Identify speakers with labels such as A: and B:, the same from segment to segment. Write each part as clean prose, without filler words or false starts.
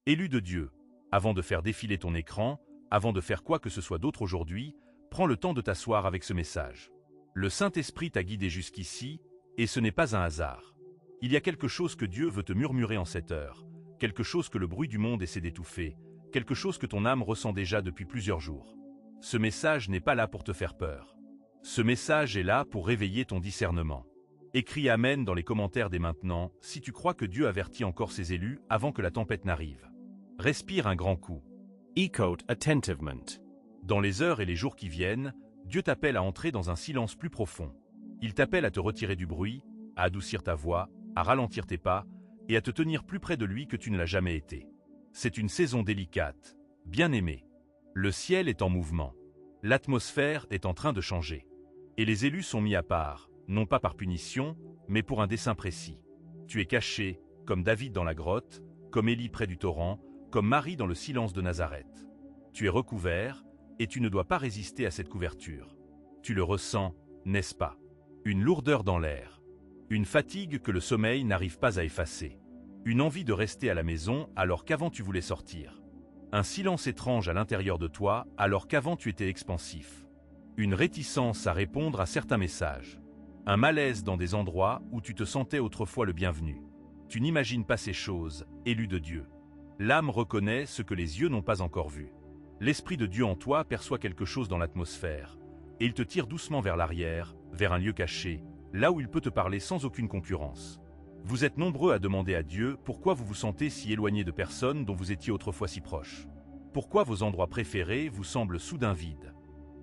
A: Élu de Dieu, avant de faire défiler ton écran, avant de faire quoi que ce soit d'autre aujourd'hui, prends le temps de t'asseoir avec ce message. Le Saint-Esprit t'a guidé jusqu'ici, et ce n'est pas un hasard. Il y a quelque chose que Dieu veut te murmurer en cette heure, quelque chose que le bruit du monde essaie d'étouffer, quelque chose que ton âme ressent déjà depuis plusieurs jours. Ce message n'est pas là pour te faire peur. Ce message est là pour réveiller ton discernement. Écris Amen dans les commentaires dès maintenant si tu crois que Dieu avertit encore ses élus avant que la tempête n'arrive. Respire un grand coup.
B: Echoed attentivement.
A: Dans les heures et les jours qui viennent, Dieu t'appelle à entrer dans un silence plus profond. Il t'appelle à te retirer du bruit, à adoucir ta voix, à ralentir tes pas et à te tenir plus près de lui que tu ne l'as jamais été. C'est une saison délicate, bien-aimée. Le ciel est en mouvement. L'atmosphère est en train de changer. Et les élus sont mis à part, non pas par punition, mais pour un dessein précis. Tu es caché, comme David dans la grotte, comme Élie près du torrent, comme Marie dans le silence de Nazareth. Tu es recouvert, et tu ne dois pas résister à cette couverture. Tu le ressens, n'est-ce pas? Une lourdeur dans l'air. Une fatigue que le sommeil n'arrive pas à effacer. Une envie de rester à la maison alors qu'avant tu voulais sortir. Un silence étrange à l'intérieur de toi alors qu'avant tu étais expansif. Une réticence à répondre à certains messages. Un malaise dans des endroits où tu te sentais autrefois le bienvenu. Tu n'imagines pas ces choses, élu de Dieu. L'âme reconnaît ce que les yeux n'ont pas encore vu. L'Esprit de Dieu en toi perçoit quelque chose dans l'atmosphère, et il te tire doucement vers l'arrière, vers un lieu caché, là où il peut te parler sans aucune concurrence. Vous êtes nombreux à demander à Dieu pourquoi vous vous sentez si éloigné de personnes dont vous étiez autrefois si proches. Pourquoi vos endroits préférés vous semblent soudain vides.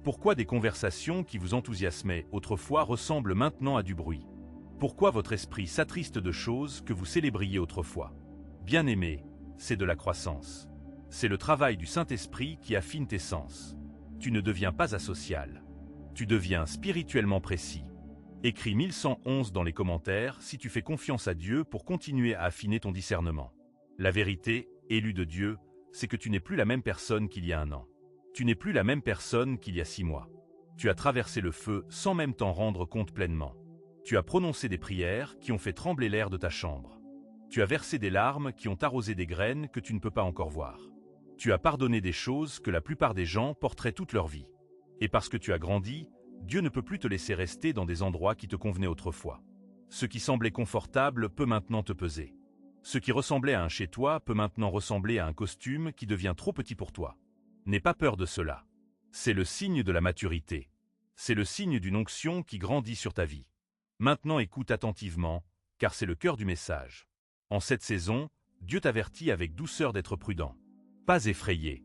A: Pourquoi des conversations qui vous enthousiasmaient autrefois ressemblent maintenant à du bruit. Pourquoi votre esprit s'attriste de choses que vous célébriez autrefois. Bien-aimé, c'est de la croissance. C'est le travail du Saint-Esprit qui affine tes sens. Tu ne deviens pas asocial. Tu deviens spirituellement précis. Écris 1111 dans les commentaires si tu fais confiance à Dieu pour continuer à affiner ton discernement. La vérité, élu de Dieu, c'est que tu n'es plus la même personne qu'il y a un an. Tu n'es plus la même personne qu'il y a 6 mois. Tu as traversé le feu sans même t'en rendre compte pleinement. Tu as prononcé des prières qui ont fait trembler l'air de ta chambre. Tu as versé des larmes qui ont arrosé des graines que tu ne peux pas encore voir. Tu as pardonné des choses que la plupart des gens porteraient toute leur vie. Et parce que tu as grandi, Dieu ne peut plus te laisser rester dans des endroits qui te convenaient autrefois. Ce qui semblait confortable peut maintenant te peser. Ce qui ressemblait à un chez-toi peut maintenant ressembler à un costume qui devient trop petit pour toi. N'aie pas peur de cela. C'est le signe de la maturité. C'est le signe d'une onction qui grandit sur ta vie. Maintenant écoute attentivement, car c'est le cœur du message. En cette saison, Dieu t'avertit avec douceur d'être prudent. Pas effrayé.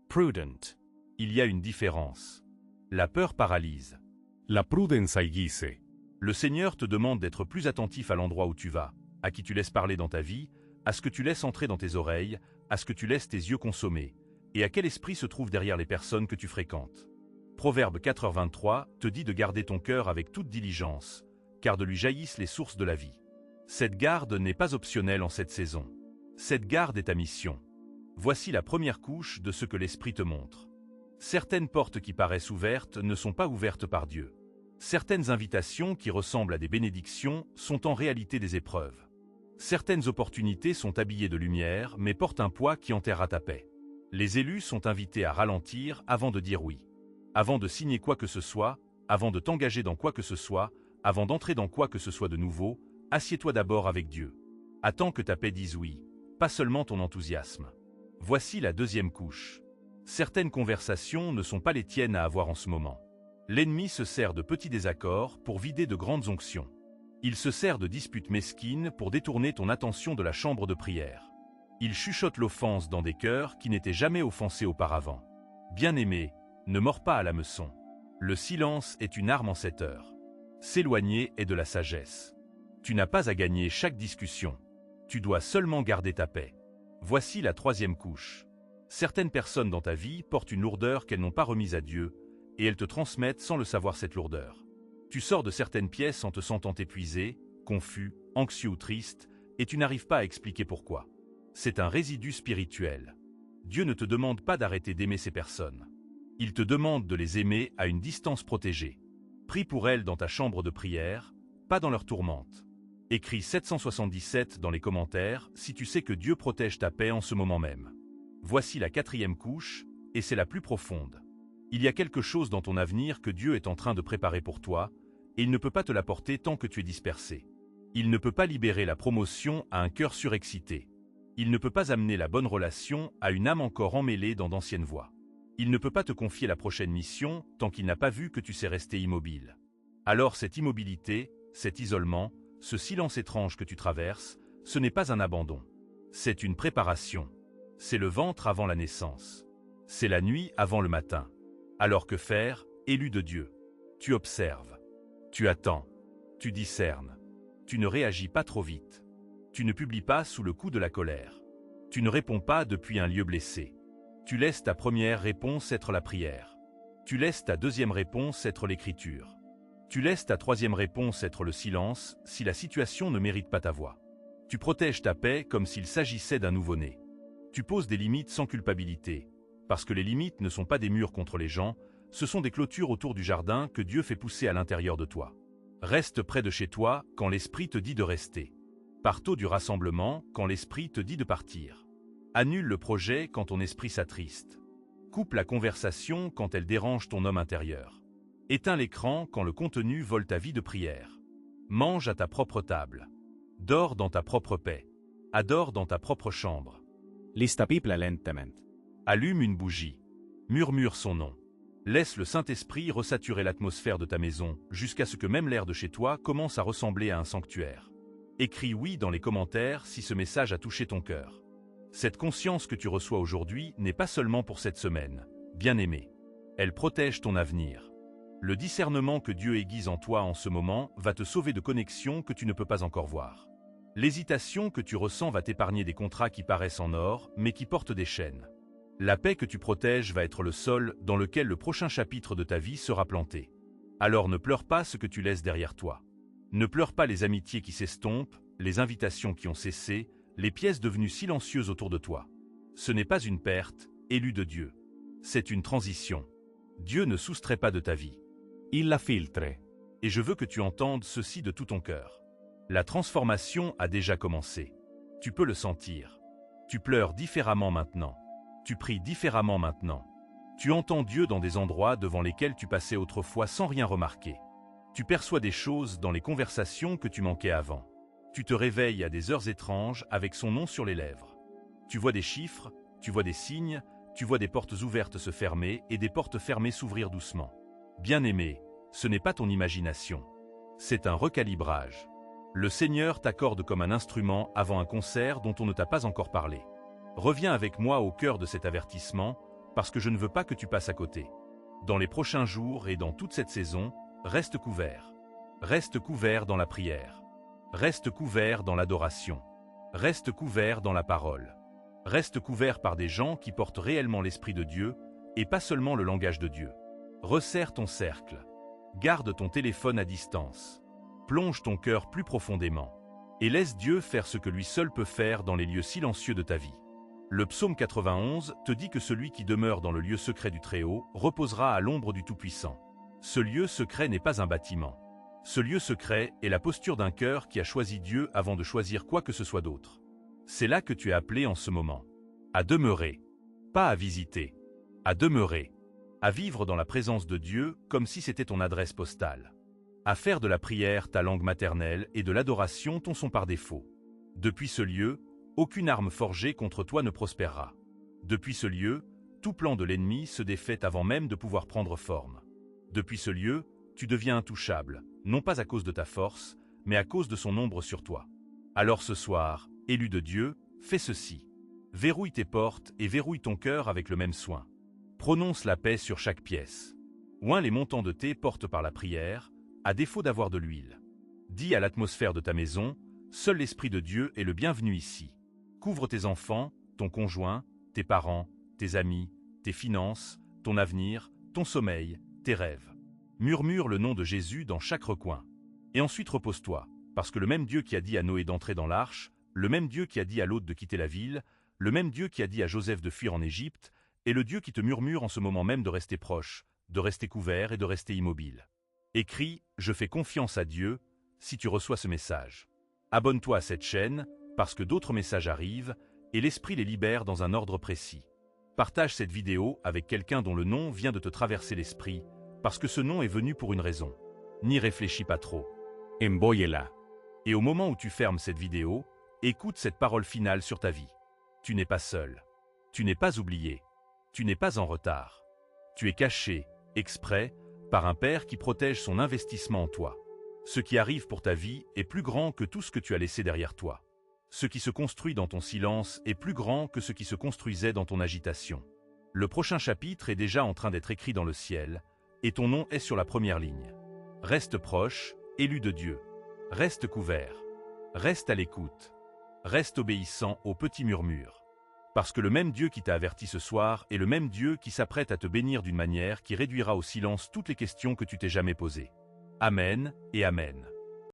B: Prudent.
A: Il y a une différence. La peur paralyse.
C: La prudenza aiguise.
A: Le Seigneur te demande d'être plus attentif à l'endroit où tu vas, à qui tu laisses parler dans ta vie, à ce que tu laisses entrer dans tes oreilles, à ce que tu laisses tes yeux consommer, et à quel esprit se trouve derrière les personnes que tu fréquentes. Proverbe 4h23 te dit de garder ton cœur avec toute diligence, car de lui jaillissent les sources de la vie. Cette garde n'est pas optionnelle en cette saison. Cette garde est ta mission. Voici la première couche de ce que l'Esprit te montre. Certaines portes qui paraissent ouvertes ne sont pas ouvertes par Dieu. Certaines invitations qui ressemblent à des bénédictions sont en réalité des épreuves. Certaines opportunités sont habillées de lumière mais portent un poids qui enterrera ta paix. Les élus sont invités à ralentir avant de dire oui. Avant de signer quoi que ce soit, avant de t'engager dans quoi que ce soit, avant d'entrer dans quoi que ce soit de nouveau, assieds-toi d'abord avec Dieu. Attends que ta paix dise oui, pas seulement ton enthousiasme. Voici la deuxième couche. Certaines conversations ne sont pas les tiennes à avoir en ce moment. L'ennemi se sert de petits désaccords pour vider de grandes onctions. Il se sert de disputes mesquines pour détourner ton attention de la chambre de prière. Il chuchote l'offense dans des cœurs qui n'étaient jamais offensés auparavant. Bien-aimé, ne mords pas à l'hameçon. Le silence est une arme en cette heure. S'éloigner est de la sagesse. Tu n'as pas à gagner chaque discussion. Tu dois seulement garder ta paix. Voici la troisième couche. Certaines personnes dans ta vie portent une lourdeur qu'elles n'ont pas remise à Dieu, et elles te transmettent sans le savoir cette lourdeur. Tu sors de certaines pièces en te sentant épuisé, confus, anxieux ou triste, et tu n'arrives pas à expliquer pourquoi. C'est un résidu spirituel. Dieu ne te demande pas d'arrêter d'aimer ces personnes. Il te demande de les aimer à une distance protégée. Prie pour elles dans ta chambre de prière, pas dans leur tourmente. Écris 777 dans les commentaires si tu sais que Dieu protège ta paix en ce moment même. Voici la 4e couche, et c'est la plus profonde. Il y a quelque chose dans ton avenir que Dieu est en train de préparer pour toi, et il ne peut pas te l'apporter tant que tu es dispersé. Il ne peut pas libérer la promotion à un cœur surexcité. Il ne peut pas amener la bonne relation à une âme encore emmêlée dans d'anciennes voies. Il ne peut pas te confier la prochaine mission tant qu'il n'a pas vu que tu sais rester immobile. Alors cette immobilité, cet isolement, ce silence étrange que tu traverses, ce n'est pas un abandon. C'est une préparation. C'est le ventre avant la naissance. C'est la nuit avant le matin. Alors que faire, élu de Dieu? Tu observes. Tu attends. Tu discernes. Tu ne réagis pas trop vite. Tu ne publies pas sous le coup de la colère. Tu ne réponds pas depuis un lieu blessé. Tu laisses ta première réponse être la prière. Tu laisses ta deuxième réponse être l'écriture. Tu laisses ta troisième réponse être le silence si la situation ne mérite pas ta voix. Tu protèges ta paix comme s'il s'agissait d'un nouveau-né. Tu poses des limites sans culpabilité, parce que les limites ne sont pas des murs contre les gens, ce sont des clôtures autour du jardin que Dieu fait pousser à l'intérieur de toi. Reste près de chez toi quand l'Esprit te dit de rester. Pars tôt du rassemblement quand l'Esprit te dit de partir. Annule le projet quand ton esprit s'attriste. Coupe la conversation quand elle dérange ton homme intérieur. Éteins l'écran quand le contenu vole ta vie de prière. Mange à ta propre table. Dors dans ta propre paix. Adore dans ta propre chambre.
B: Lista Bibbia lentamente.
A: Allume une bougie. Murmure son nom. Laisse le Saint-Esprit resaturer l'atmosphère de ta maison jusqu'à ce que même l'air de chez toi commence à ressembler à un sanctuaire. Écris oui dans les commentaires si ce message a touché ton cœur. Cette conscience que tu reçois aujourd'hui n'est pas seulement pour cette semaine, bien-aimé. Elle protège ton avenir. Le discernement que Dieu aiguise en toi en ce moment va te sauver de connexions que tu ne peux pas encore voir. L'hésitation que tu ressens va t'épargner des contrats qui paraissent en or, mais qui portent des chaînes. La paix que tu protèges va être le sol dans lequel le prochain chapitre de ta vie sera planté. Alors ne pleure pas ce que tu laisses derrière toi. Ne pleure pas les amitiés qui s'estompent, les invitations qui ont cessé, les pièces devenues silencieuses autour de toi. Ce n'est pas une perte, élue de Dieu. C'est une transition. Dieu ne soustrait pas de ta vie.
B: Il la filtre.
A: Et je veux que tu entendes ceci de tout ton cœur. La transformation a déjà commencé. Tu peux le sentir. Tu pleures différemment maintenant. Tu pries différemment maintenant. Tu entends Dieu dans des endroits devant lesquels tu passais autrefois sans rien remarquer. Tu perçois des choses dans les conversations que tu manquais avant. Tu te réveilles à des heures étranges avec son nom sur les lèvres. Tu vois des chiffres, tu vois des signes, tu vois des portes ouvertes se fermer et des portes fermées s'ouvrir doucement. Bien-aimé, ce n'est pas ton imagination. C'est un recalibrage. Le Seigneur t'accorde comme un instrument avant un concert dont on ne t'a pas encore parlé. Reviens avec moi au cœur de cet avertissement, parce que je ne veux pas que tu passes à côté. Dans les prochains jours et dans toute cette saison, reste couvert. Reste couvert dans la prière. Reste couvert dans l'adoration. Reste couvert dans la parole. Reste couvert par des gens qui portent réellement l'Esprit de Dieu et pas seulement le langage de Dieu. Resserre ton cercle. Garde ton téléphone à distance. Plonge ton cœur plus profondément. Et laisse Dieu faire ce que lui seul peut faire dans les lieux silencieux de ta vie. Le psaume 91 te dit que celui qui demeure dans le lieu secret du Très-Haut reposera à l'ombre du Tout-Puissant. Ce lieu secret n'est pas un bâtiment. Ce lieu secret est la posture d'un cœur qui a choisi Dieu avant de choisir quoi que ce soit d'autre. C'est là que tu es appelé en ce moment. À demeurer. Pas à visiter. À demeurer. À vivre dans la présence de Dieu comme si c'était ton adresse postale. À faire de la prière ta langue maternelle et de l'adoration ton son par défaut. Depuis ce lieu, aucune arme forgée contre toi ne prospérera. Depuis ce lieu, tout plan de l'ennemi se défait avant même de pouvoir prendre forme. Depuis ce lieu, tu deviens intouchable, non pas à cause de ta force, mais à cause de son ombre sur toi. Alors ce soir, élu de Dieu, fais ceci. Verrouille tes portes et verrouille ton cœur avec le même soin. Prononce la paix sur chaque pièce. Oins les montants de thé porte par la prière, à défaut d'avoir de l'huile. Dis à l'atmosphère de ta maison, seul l'Esprit de Dieu est le bienvenu ici. Couvre tes enfants, ton conjoint, tes parents, tes amis, tes finances, ton avenir, ton sommeil, tes rêves. Murmure le nom de Jésus dans chaque recoin. Et ensuite repose-toi, parce que le même Dieu qui a dit à Noé d'entrer dans l'arche, le même Dieu qui a dit à Lot de quitter la ville, le même Dieu qui a dit à Joseph de fuir en Égypte, est le Dieu qui te murmure en ce moment même de rester proche, de rester couvert et de rester immobile. Écris « Je fais confiance à Dieu » si tu reçois ce message. Abonne-toi à cette chaîne, parce que d'autres messages arrivent, et l'Esprit les libère dans un ordre précis. Partage cette vidéo avec quelqu'un dont le nom vient de te traverser l'esprit, parce que ce nom est venu pour une raison. N'y réfléchis pas trop.
B: Envóyela.
A: Et au moment où tu fermes cette vidéo, écoute cette parole finale sur ta vie. Tu n'es pas seul. Tu n'es pas oublié. Tu n'es pas en retard. Tu es caché, exprès, par un Père qui protège son investissement en toi. Ce qui arrive pour ta vie est plus grand que tout ce que tu as laissé derrière toi. Ce qui se construit dans ton silence est plus grand que ce qui se construisait dans ton agitation. Le prochain chapitre est déjà en train d'être écrit dans le ciel, et ton nom est sur la première ligne. Reste proche, élu de Dieu. Reste couvert. Reste à l'écoute. Reste obéissant aux petits murmures. Parce que le même Dieu qui t'a averti ce soir est le même Dieu qui s'apprête à te bénir d'une manière qui réduira au silence toutes les questions que tu t'es jamais posées. Amen et Amen.